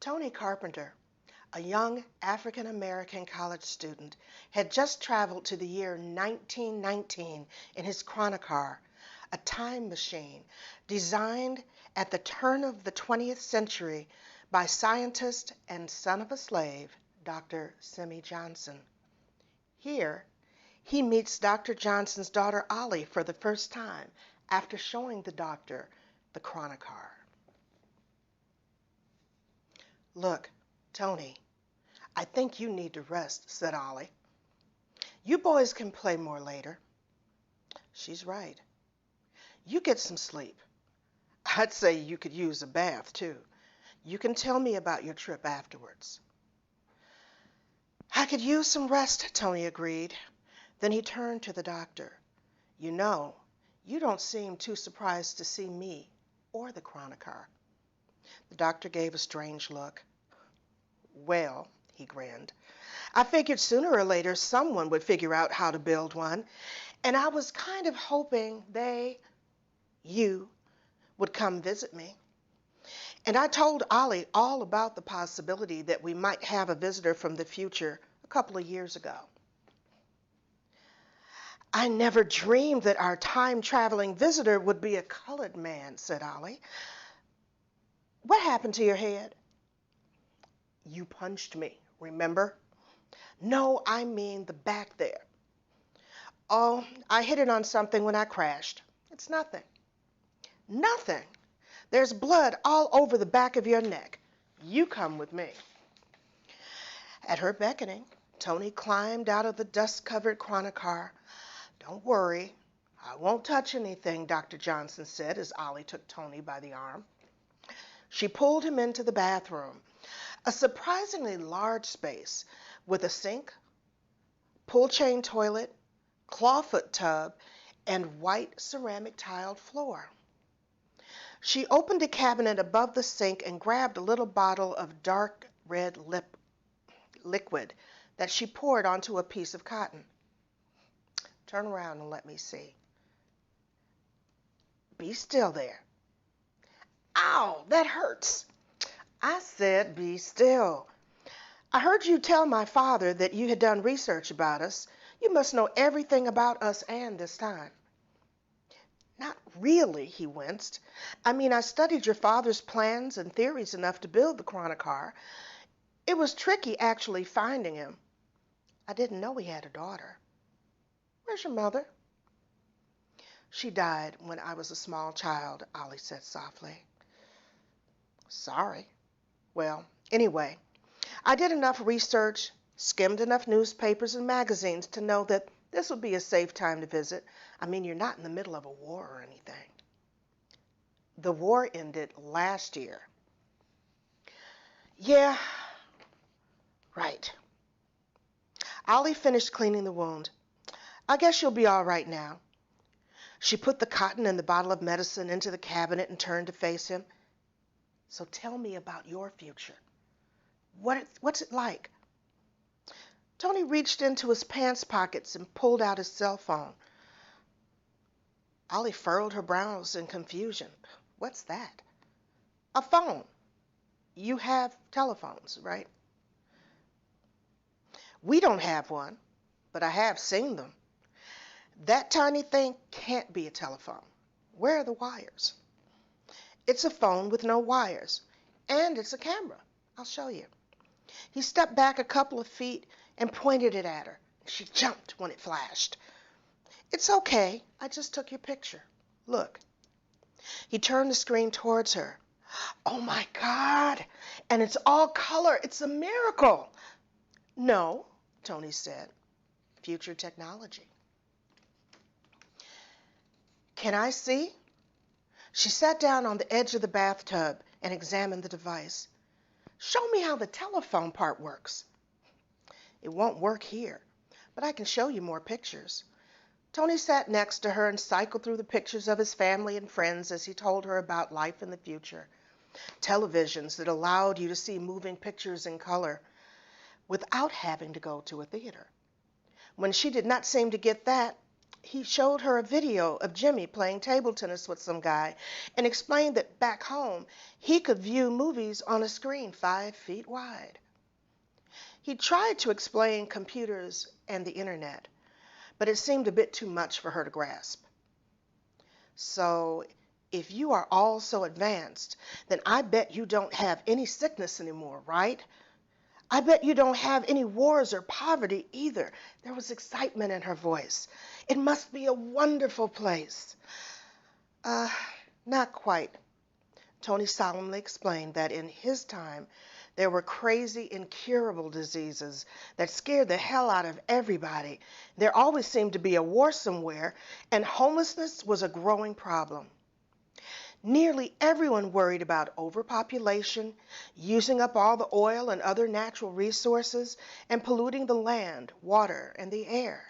Tony Carpenter, a young African-American college student, had just traveled to the year 1919 in his Chronocar, a time machine designed at the turn of the 20th century by scientist and son of a slave, Dr. Simi Johnson. Here, he meets Dr. Johnson's daughter Ollie for the first time after showing the doctor the Chronocar. "Look, Tony, I think you need to rest," said Ollie. "You boys can play more later." "She's right. You get some sleep. I'd say you could use a bath, too. You can tell me about your trip afterwards." "I could use some rest," Tony agreed. Then he turned to the doctor. "You know, you don't seem too surprised to see me or the Chronocar." The doctor gave a strange look. "Well," he grinned, "I figured sooner or later someone would figure out how to build one, and I was kind of hoping you would come visit me. And I told Ollie all about the possibility that we might have a visitor from the future a couple of years ago." "I never dreamed that our time-traveling visitor would be a colored man," said Ollie. "What happened to your head?" "You punched me, remember?" "No, I mean the back there." "Oh, I hit it on something when I crashed. It's nothing." "Nothing? There's blood all over the back of your neck. You come with me." At her beckoning, Tony climbed out of the dust-covered Chronocar. "Don't worry, I won't touch anything," Dr. Johnson said as Ollie took Tony by the arm. She pulled him into the bathroom, a surprisingly large space with a sink, pull-chain toilet, clawfoot tub, and white ceramic tiled floor. She opened a cabinet above the sink and grabbed a little bottle of dark red liquid that she poured onto a piece of cotton. "Turn around and let me see." "Be still there." "Ow, that hurts." "I said be still. I heard you tell my father that you had done research about us. You must know everything about us and this time." "Not really," he winced. "I mean, I studied your father's plans and theories enough to build the Chronocar. It was tricky actually finding him. I didn't know he had a daughter." "Where's your mother?" "She died when I was a small child," Ollie said softly. "Sorry. Well, anyway, I did enough research, skimmed enough newspapers and magazines to know that this would be a safe time to visit. I mean, you're not in the middle of a war or anything." "The war ended last year." "Yeah, right." Ollie finished cleaning the wound. "I guess you'll be all right now." She put the cotton and the bottle of medicine into the cabinet and turned to face him. "So tell me about your future. What's it like?" Tony reached into his pants pockets and pulled out his cell phone. Ollie furrowed her brows in confusion. "What's that?" "A phone. You have telephones, right?" "We don't have one, but I have seen them. That tiny thing can't be a telephone. Where are the wires?" "It's a phone with no wires, and it's a camera. I'll show you." He stepped back a couple of feet and pointed it at her. She jumped when it flashed. "It's okay. I just took your picture. Look." He turned the screen towards her. "Oh my God! And it's all color. It's a miracle." "No," Tony said. "Future technology." "Can I see?" She sat down on the edge of the bathtub and examined the device. "Show me how the telephone part works." "It won't work here, but I can show you more pictures." Tony sat next to her and cycled through the pictures of his family and friends as he told her about life in the future. Televisions that allowed you to see moving pictures in color without having to go to a theater. When she did not seem to get that, he showed her a video of Jimmy playing table tennis with some guy and explained that back home he could view movies on a screen 5 feet wide. He tried to explain computers and the internet, but it seemed a bit too much for her to grasp. So, if you are all so advanced, then I bet you don't have any sickness anymore, right? I bet you don't have any wars or poverty either. There was excitement in her voice. It must be a wonderful place. Uh, Not quite. Tony solemnly explained that in his time, there were crazy, incurable diseases that scared the hell out of everybody. There always seemed to be a war somewhere, and homelessness was a growing problem. Nearly everyone worried about overpopulation, using up all the oil and other natural resources, and polluting the land, water, and the air.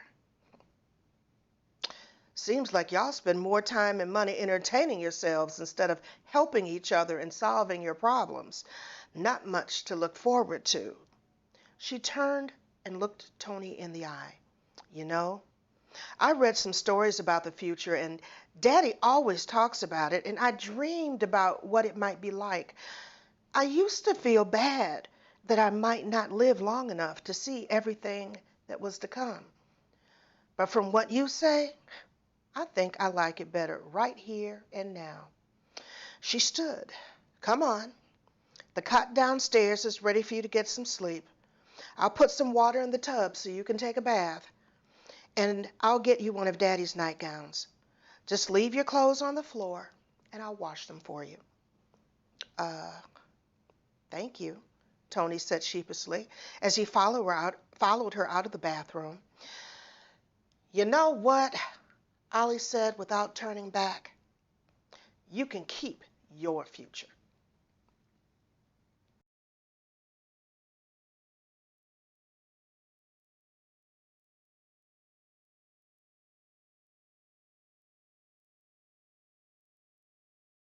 Seems like y'all spend more time and money entertaining yourselves instead of helping each other and solving your problems. Not much to look forward to. She turned and looked Tony in the eye. You know, I read some stories about the future, and Daddy always talks about it, and I dreamed about what it might be like. I used to feel bad that I might not live long enough to see everything that was to come. But from what you say, I think I like it better right here and now. She stood. Come on. The cot downstairs is ready for you to get some sleep. I'll put some water in the tub so you can take a bath. And I'll get you one of Daddy's nightgowns. Just leave your clothes on the floor, and I'll wash them for you. Thank you, Tony said sheepishly as he followed her out of the bathroom. You know what? Ollie said without turning back. You can keep your future.